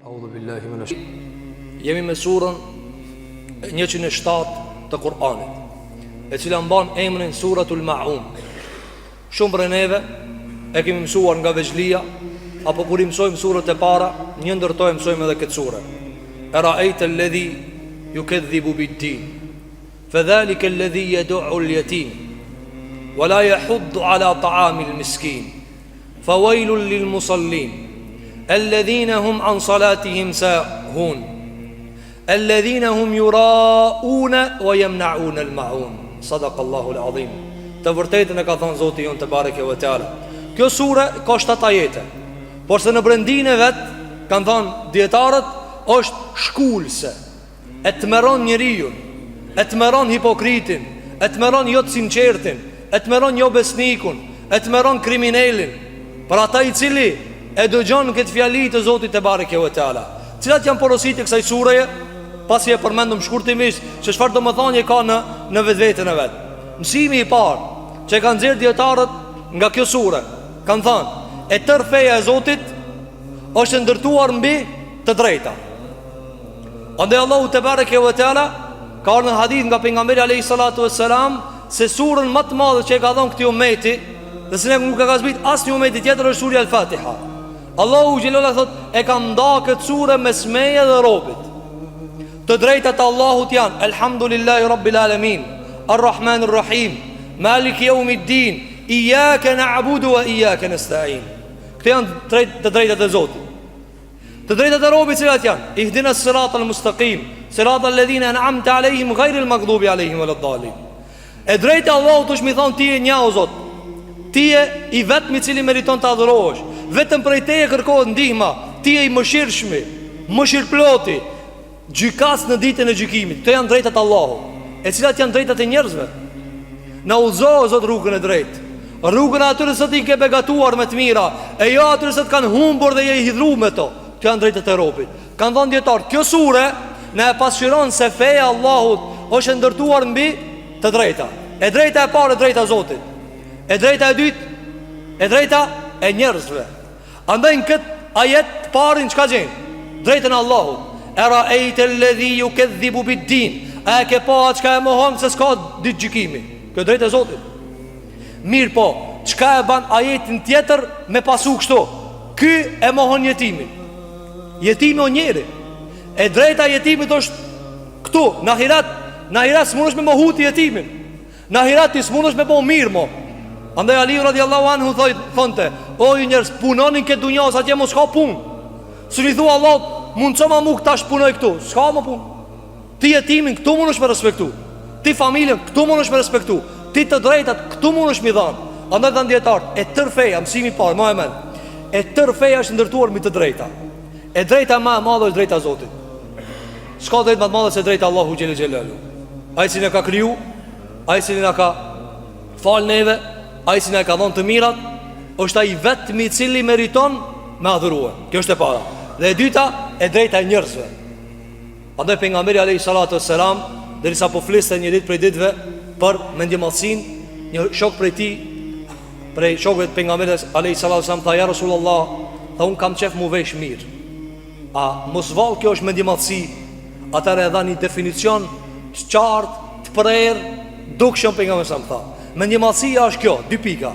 Audhu billahi minash. Jemi me surën 107 të Kur'anit, e cila mban emrin Suratul Ma'un. Shumë për neve e kemi mësuar nga veçlia, apo kur i mësojmë surët e para, një ndërtoj mësojmë edhe këtë surë. Ara'ayta alladhi yukadhibu bid-din, fadhalika alladhi yad'u al-yatim, wa la yahuddu ala ta'ami al-miskin, fawailul lil-musallin, alladhina hum an salatihim sahun, alladhina hum yura'una wa yamna'una al-ma'un. Sadaqallahu al-azim. Të vërtetën e ka thënë Zoti jon te bareke ve teala. Kjo sure ka 7 ajete, por se në brendin e vet kanë thënë dietarët është shkullse. E të mëron njeriu, e të mëron hipokritin, e të mëron jo të sinqertin, e të mëron jo besnikun, e të mëron kriminalin. Për ata i cili e dëgjon këtë fjali të Zotit te bareke ve teala. Cilat janë porositë e kësaj sureje? Pasi e përmendëm shkurtimisht se çfarë domethënie ka në vetveten e vet. Mësimi i parë që kanë nxjerrë dietarët nga kjo sure, kanë thënë, e tërë feja e Zotit është ndërtuar mbi të drejta. Andaj Allahu te bareke ve teala ka në hadith nga pejgamberi alayhi salatu vesselam se surën më të madhe që e ka dhënë këtij ummeti, dhe se nuk ka zbrit asnjë ummeti tjetër, është surja Al-Fatiha. Allahu xhelala thot e ka ndarë këtë surë mes meje dhe robit. Të drejtat Allahut janë Elhamdulillahi Rabbil Alamin, Ar-Rahmanir Rahim, Maliki Yawmiddin, Iyyaka na'budu wa iyyaka nasta'in. Këto janë të drejtat e Zotit. Të drejtat e robit cilat janë? Ihdinas siratal mustaqim, siratal ladhina an'amta alayhim ghayril maghdubi alayhim waladdallin. E drejta e Allahut është mi thon ti e një o Zot. Ti je i vetmi i cili meriton të adhurohesh. Vetëm prej teje kërkohet ndihma. Ti je i mëshirshmi, mëshirploti, gjykas në ditën e gjykimit. Këto janë drejtat e Allahut. E cilat janë drejtat e njerëzve? Na udhëzo Zot rrugën e drejtë. Rrugën e atyre që ti ke begatuar me të mira, e jo atyre që kanë humbur dhe je i hidhur me to. Këto janë drejtat e robit. Kanë thënë dietar, kjo sure na e pasqyron se feja e Allahut është ndërtuar mbi të drejta. E drejta e parë, e drejta e Zotit. E drejta e dytë, e drejta e njerëzve. Andaj në këtë ajet të parin çka gjen? Drejtën e Allahut. Ara'ayta alladhi yukadhibu bid-din, a ke pa çka e mohon se s'ka ditë gjykimi? Kjo drejtë e Zotit. Mirë po, çka e ban ajetin tjetër me pasu kështu? Ky e mohon jetimin. Jetimi o njeri. E drejta e jetimit është këtu, në ahiret. Në ahiret s'munësh me mohuti jetimin. Në ahiret ti s'munësh me po mirë mo. Andaj Ali radiallahu anhu thonte, o ju njerëz, punonin këtë dunja, sa tje mos ka punë. Së një thua Allah, mund që ma mu këta shpunoj këtu, s'ka më punë. Ti jetimin këtu mund është me respektu, ti familjen këtu mund është me respektu, ti të drejtat këtu mund është mi dhanë. Andaj të ndjetartë, e tërë feja, mësimi parë, ma e men, e tërë feja është ndërtuar mi të drejta. E drejta ma e madhe është drejta Zotit. S'ka drejt ma të madhe se drejta Allahu Gjeli Gjelalu. Ai si në ka kriju, ai si në ka falë neve, ai si në ka dhonë të mirat, është ai vetëmi cili meriton me adhurue. Kjo është e para. Dhe e dyta, e drejta e njerëzve. Andaj pejgamberi alayhi salatu wassalam, derisa po fliste një ditë prej ditëve për mendjemallësin, një shok prej tij, prej shokëve të pejgamberit alayhi salatu wassalam, tha ja Rasulullah, tha un kam qef mu vesh mirë. A mos vall kjo është mendjemallësi? Atëherë e dha një definicion të qartë, të prerë, dukshëm pejgamberi sa më tha. Mendjemallësia është kjo, 2 pika.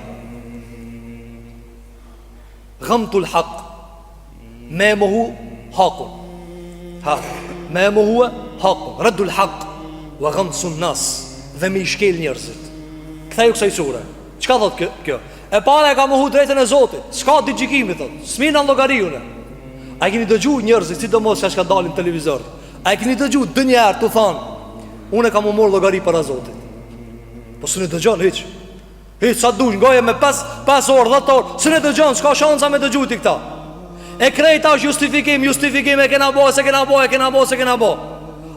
Ghamtul haq, me mohu hakun. Me mohu hakun, raddul haq, wa ghamsun nas, dhe me i shkel njerëzit. Ktheu kësaj sure. Çka thot kjo? E para e ka mohu drejtën e Zotit. S'ka ditë gjykimi thot. S'minë llogariune. A keni dëgjuar njerëzit, sidomos që ka dalin televizor? A keni dëgjuar dënjëherë tu thon, unë kam u marr llogari para Zotit? Po s'e dëgjon hiç. Hiç sa dush ngoje me 5 orë, 10 orë, s'e dëgjon, s'ka shansa me dëgju ti këta. E krejta është justifikim, e kena bo, se kena bo.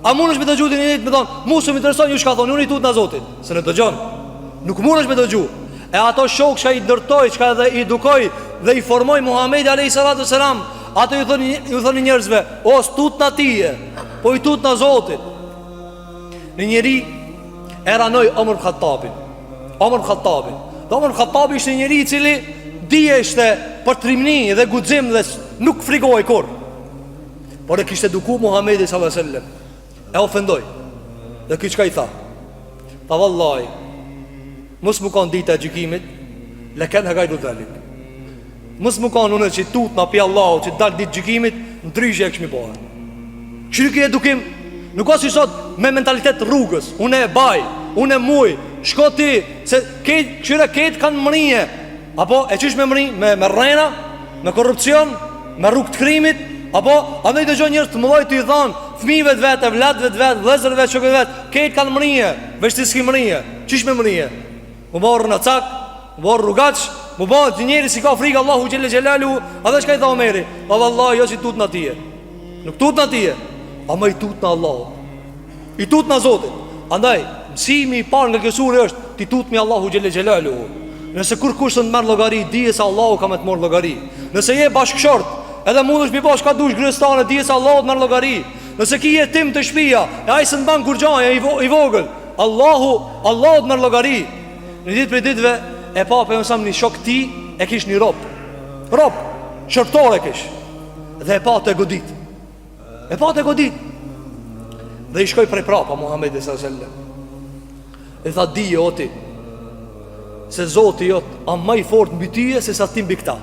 A mund është me dëgju ti një ditë me thonë, mu së më intereson ju shka thonë, unë i tut në Zotit. Se në dëgjon. Nuk mund është me dëgju. E ato shok që i dërtoj, që dhe i edukoj dhe i formoj Muhamedi alayhi salatu selam, ato ju thoni njerëzve, o s'tut në tije, po i tut në Zotit. Në njeri e ranoj Omar Khattabin. Dhe Omar Khattabi ishte njeri i cili dije ishte për trimni dhe guxim dhe nuk frikoi kur. por e kishte eduku Muhamedi sallallahu alaihi wasallam. E ofendoi. Dhe ky çka i tha? Ta vallahi, mos më kanë dita e gjykimit, leken hagajdu dhalik. Mos më kanë unë që tut na pi Allahu që dal ditë gjykimit, ndryshe e kishmi bëhe. Çfarë ke edukim? Nuk ka si sot me mentalitet rrugës. Unë e baj, unë e muj, shko ti, se këtyre kanë mrije. Apo e qish me mri? Me rrena, me korrupsion, me rrugë të krimit. Apo andaj dëgjoj njerëz të mëlloj të i dhanë fëmijëve të vetë, vëllezërve të vetë, vëllezërve të vetë, këtë kanë mrije, veç ti s'ki mrije. Qish me mrije? Mu borë në cak, mu borë rrugaç, mu borë të njeri si ka frikë Allahu xhelle xhelalu. A dhe çka i tha Omeri? O vallahi, jo si tut në tije. Nuk tut në tije, ama i tut në Allahu. I tut në Zotit. Andaj, mësimi i parë nga kjo sure është ti tutmi Allahu xhelle xhelalu. Nëse kur kush të merr llogari, dije se Allahu ka më të marr llogari. Nëse je bashkëshort, edhe mundesh mi bash ka dush kryestar, dije se Allahu të merr llogari. Nëse ki jetim të shtëpia, e ai s'e mban kur gjaja i vogël, Allahu të merr llogari. Në ditë për ditëve e pa për mësam një shok ti, e kish një rob, shërptor e kish. Dhe e pa të godit. Dhe i shkoj prej prapa Muhamedi sallallahu alaihi wasallam. E tha dije o ti, se Zoti jot a më i fort mbi tyje se sa ti mbi këta.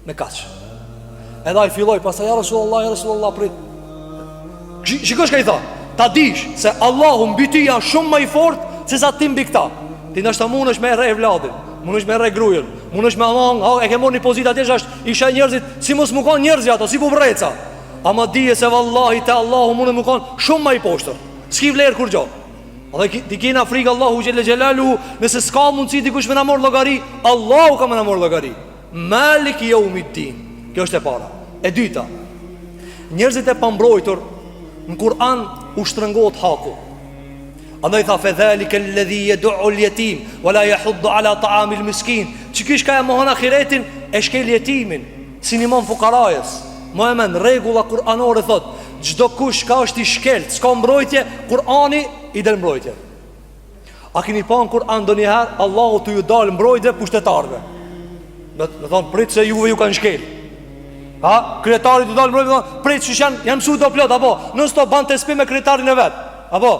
Me kaq. Edhe ai filloi pastaj ja Rasulullah prit. Shikosh ka i tha, ta dish se Allahu mbi ty janë shumë më i fort se sa ti mbi këta. Ti ndoshta mundesh me rre vladin, mundesh me rre gruajën, mundesh me amang, e ke marrë një pozitë atje është isha njerëzit, si mos më kanë njerëz ato, si bubreca. Ama dije se vallahi te Allahu mund të më kanë shumë më i poshtër. S'ki vlerë kur gjao. Edhe ti kena frikë Allahu xhelle xhelalu, nëse s'ka mundësi dikush me na marr llogari, Allahu ka më na marr llogari. Malik yawmiddin. Kjo është e para. E dyta, njerëzit e pambrojtur në Kur'an u shtrëngohet haku. Andaj tha fadhalika alladhi yad'u al-yatim wala yahuddu ala ta'am al-miskin. Çikish ka mohon ahiretin e shkel yetimin, sinimon fukarajës. Mohamed rregulla kur'anore thot, çdo kush ka është i shkelt, s'ka mbrojtje, Kur'ani i del mbrojtje. A keni pa në Kur'an ndonjëherë Allahu t'ju dal mbrojtje pushtetarëve? Do të thon prit se juve ju kanë shkel. Ha, kryetari t'u dal mbrojtje, prit që janë mësuar do plot apo, non sto ban të spi me kryetarin e vet. Apo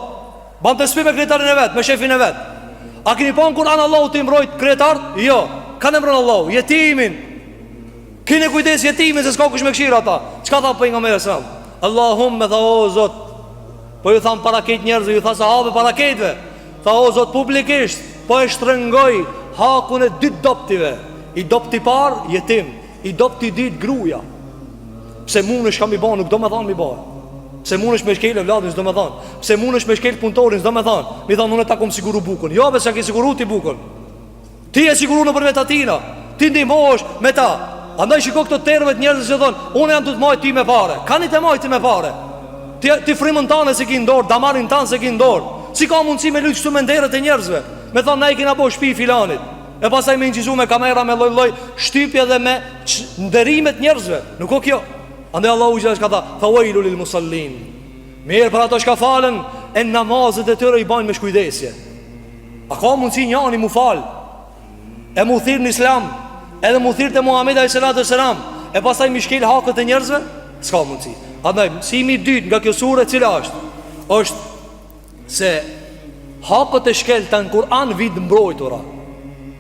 ban të spi me kryetarin e vet, me shefin e vet. A keni pa në Kur'an Allahu t'i mbrojt kryetar? Jo. Kanë mbron Allahu yetimin. Kene kujdes jetimin se s'ka kush me këshira ata. Çka tha pejgamberi sallallahu alajhi wasallam? Allahumme tha o Zot. Po ju tham para këtë njerëzve, ju tha sahabe para këtëve. Tha o Zot publikisht, po e shtrëngoj hakun e dy doptive. I dopti par jetim, i dopti dit gruaja. Pse mundesh kam i bën, nuk do më thon mi bën. Pse mundesh me shkel vladin, s'do më thon. Pse mundesh me shkel punëtorin, s'do më thon. Mi thon unë ta kom siguru bukën. Jo, pse ke siguru ti bukën. Ti e siguru në përmet atina. Ti ndihmosh me ta. Andaj shiko këto termet njerëz që thon, unë jam tu të marr ti me parë. Kanë të marr ti me parë. Ti frymën tonë se ki ndor, damarin tan se ki ndor. Si ka mundësi me lut këtu me nderët e njerëzve? Me thon na i kena bëu shtëpi filanit. E pastaj me injizu me kamera me lloj-lloj shtypje dhe me nderimet njerëzve. Nuk o kjo. Andaj Allahu xhallahu ka tha, "Fawailul lil musallin." Mirë për ato që falen e namazet e tyre i bajnë me shkujdesje. A ka mundësi njani mu fal? E mu thirr në Islam? Edhe mu thirr te Muhamedi sallallahu alaihi wasallam, e pastaj mi shkel hakët e njerëzve? S'ka mundësi. Andaj mësimi i dytë nga kjo sure cila është se hakët e shkelta në Kur'an vit mbrojtura.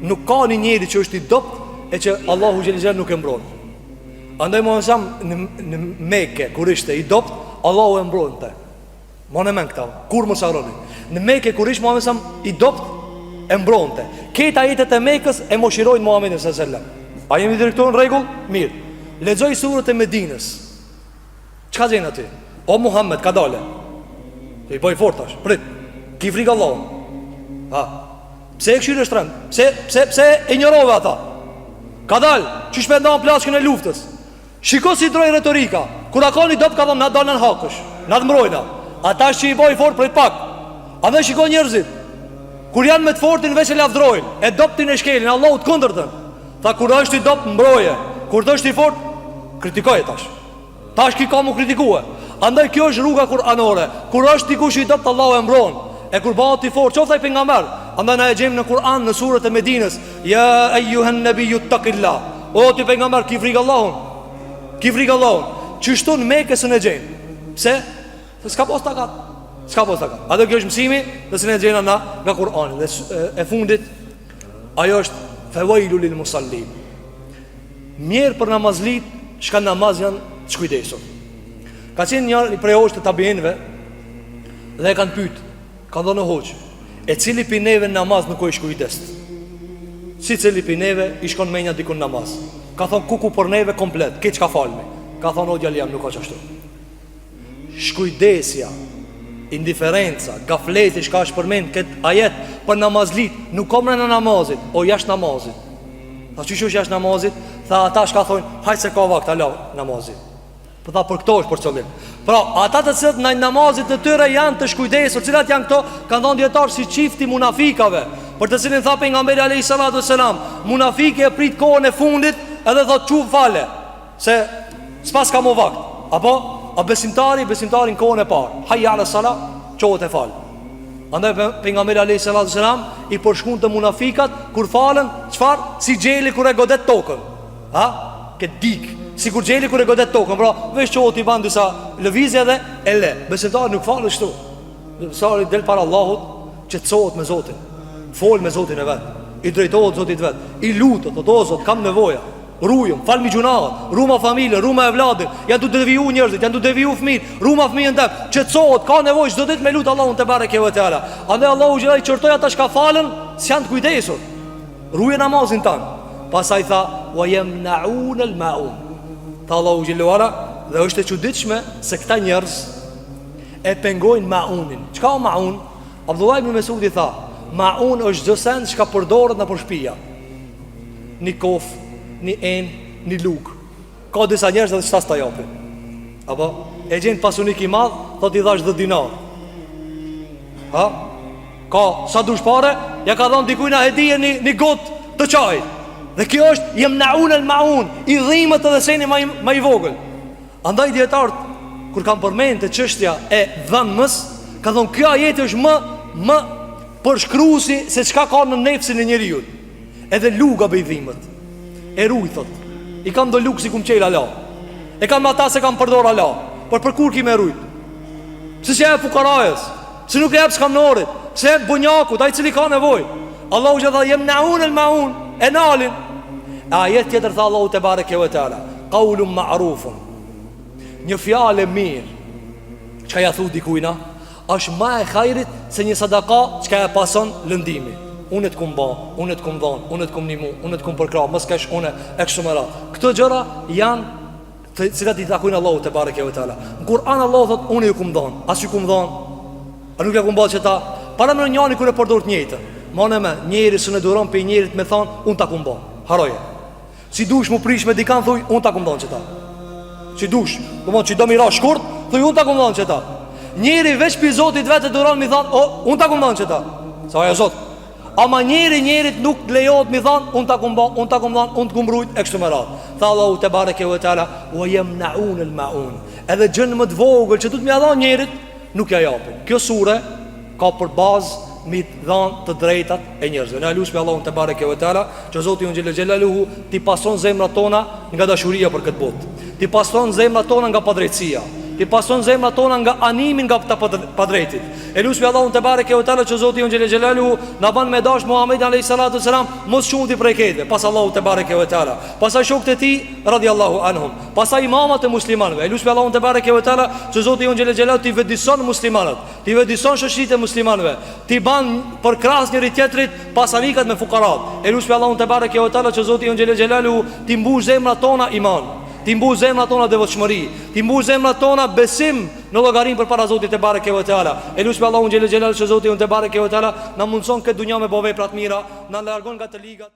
Nuk ka një njeri që është i dopt e që Allahu xhelel xhelal nuk e mbron. Andaj më nësam në Mekë, kur ishte i dopt, Allahu e mbronte. Më në men këta, kur më saroni. Në Mekë, kur ishte më nësam i dopt, e mbronte. Këta jetët e Mekës e moshirojnë Muhammedin sallallahu alaihi wasallam. A jemi direktor në rregull? Mirë. Lexoj surët e Medinës. Çka gjen aty? O Muhammed, ka dalë. Ti bëj fort tash. Prit. Ki frikë Allahut. Ha. Pse e këshirë shtrem? Pse e ignorove ata? Ka dalë, që shpendan plaskën e luftës. Shiko si droj retorika. Kura ka një dopë ka dhëmë, na dalë në hakësh, na të mbrojna. Ata që i boj fort prit pak. A dhe shiko njerëzit, kur janë me të fortin veç e lafdrojnë, e doptin e shkelin, Allahu të kundërtën. Tha kur është i dopë mbroje, kur të është i fort, kritikoj tash. Tash ki ka mu kritikue. Andaj kjo është rruga kuranore. Kur është dikush i dopë, Allahu e mbron. E kur bëhet i fort, qoftaj pejgamber. Andaj na e gjejmë në Kur'an në surët e Medinës, ya ayyuhan nabiyyu taqillah. O ti pejgamber, ki frikë Allahun. Ki frikë Allahun. çështu në Mekë s'e gjen. Pse? Se s'ka pas takat. S'ka pas takat. A do kjo është mësimi, do s'e gjena nga Kur'ani. Dhe e fundit ajo është fawailu lil musallin. Mirë për namazlit, çka namaz janë të kujdesur. Ka qenë një prej hoxhë të tabiinëve dhe e kanë pyet, kanë dhënë hoxh, e cili pi neve në namaz nuk është kujdes? Si cili pi neve i shkon menja dikun namaz? Ka thonë kuku për neve komplet, ke çka falmi. Ka thonë o djalë jam nuk ka çashtu. Shkujdesja, indiferenca, gafleti shka është përmend këtë ajet për namazlit, nuk komre në namazit, o jashtë namazit. Tha që është jashtë namazit? Tha ata shka thonë, hajtë se ka vakt, ala namazit. Për tha për këto është për qëllim. Pra, ata të cilët në namazit të tyre janë të shkujdesur, cilat janë këto, kanë thonë dietar si çifti munafikave, për të cilin tha pejgamberi alayhis salatu wassalam, munafiki e prit kohën e fundit, edhe thotë çu fale, se s'pas ka mo vakt. Apo a besimtari në kohën e parë, hayya ala sala, çohet e fal. Andaj pejgamberi alayhis salatu wassalam i përshkruan të munafikat kur falen, çfarë? Si xheli kur e godet tokën. Ha? Ke dik, si kur xheli kur e godet tokën, pra veç çohet i ban disa lëvizje dhe e le. Besimtari nuk fal ashtu. Besimtari del para Allahut, qetësohet me Zotin, fol me Zotin e vet, i drejtohet Zotit vet, i lutet, o Zot, kam nevoja. Rujëm, falmi gjunat, ruma familje, ruma e vladin, janë du të deviju njërzit, janë du të deviju fëmijë, ruma fëmijën tem, qetësohet, ka nevojë çdo ditë me lut Allahun te bareke ve teala. Andaj Allahu xhelai çortoi ata që falën, s'janë të kujdesur. Ruje namazin tan. Pastaj tha wa yamnaun al maun. Tha Allahu xhelai ala, dhe është e çuditshme se këta njerëz e pengojnë maunin. Çka o maun? Abdullah ibn Mesudi tha, maun është çdo send që përdoret në shtëpia. Një kof, një një luk. Ka disa njerëz që s'ta japin. Apo e gjen pasunik i madh, thot i dhash 10 dinar. Ha? Ka sa dush pare, ja ka dhënë dikujt na hedije një gotë të çajit. Dhe kjo është yamnaun al maun, i dhimbët edhe seni më i vogël. Andaj dietart kur kanë përmendë çështja e dhënës, ka thonë kjo ajeti është më përshkruesi se çka ka në nefsin e njeriu. Edhe luga bëj dhimbët. E ruj, thot, i kam do lukë si kum qela la, e kam ata se kam përdora la, për kur ki me rujt? Se që e fukarajës, se nuk e e s'kam norit, se e bunjaku, da i cili ka nevoj. Allahu që tha, jem naun el maun, e nalin. A jetë tjetër tha Allahu te bareke ve teala, qaulun ma'rufun, një fjale mirë, që ka ja thu dikujna, është ma e khajrit se një sadaka që ka ja pason lëndimi. Unë të kumë ba, unë të kumë dhanë, unë të kumë një mu, unë të kumë përkra, mësë kesh une e kështu më ra. Këto gjëra janë cilat i takujnë Allahu te bareke ve teala. Në Kur'an Allahu thot, unë ju kumë dhanë, asë ju kumë dhanë, a nuk e kumë ba që ta. Para më në njani kër e përdor të njëjtë, mane me njeri së në duron për njerit me thanë, unë ta kumë ba, haroje. Si dush mu prish me dikan, thuj, unë ta kumë dhanë që ta. Si dush, që do mira shkurt, thuj, unë ta kumë dhanë që ta. Njeri veç për Zotit vetë duron mi thanë, unë ta kumë dhanë që ta. Sa ajo Zot. Ama njerit nuk lejohet mi thanë, unë ta kumë dhanë, unë të kumë rujt, e kështu më ratë. Tha Allahu te bareke ve teala, wa yamnaun al maun. Edhe gjën më të vogël që du të mi adhan njerit, nuk ja japin. Kjo sure ka për bazë mi dhanë të drejtat e njerëzve. Ne lusmi Allahun te bareke ve teala, që Zoti unë xhelaluhu ti pason zemrat tona nga dashuria për këtë botë. Ti pason zemrat tona nga padrejtësia. Ti pason zemrat tona nga animin nga padrejtit. E lusmi Allahun te bareke ve teala që Zoti unë xhelaluhu na ban me dash Muhamedit alayhis salatu wasalam mos shumti prej këtij. Pas Allahu te bareke ve teala. Pastaj shokët e tij radhiyallahu anhum. Pastaj imamat e muslimanëve. E lusmi Allahun te bareke ve teala që Zoti unë xhelaluhu ti vëdison muslimanët. Ti vëdison shoqëritë e muslimanëve. Ti ban për krahas njëri tjetrit pasanikat me fukarat. E lusmi Allahun te bareke ve teala që Zoti unë xhelaluhu ti mbush zemrat tona iman. Ti mbush zemrat tona devotshmëri, ti mbush zemrat tona besim në llogarin përpara Zotit te bareke ve teala. E lutem Allahun xhelel xhelal që Zoti te bareke ve teala na mundson këtë dunjë me bo vepra të mira, na largon nga të ligat.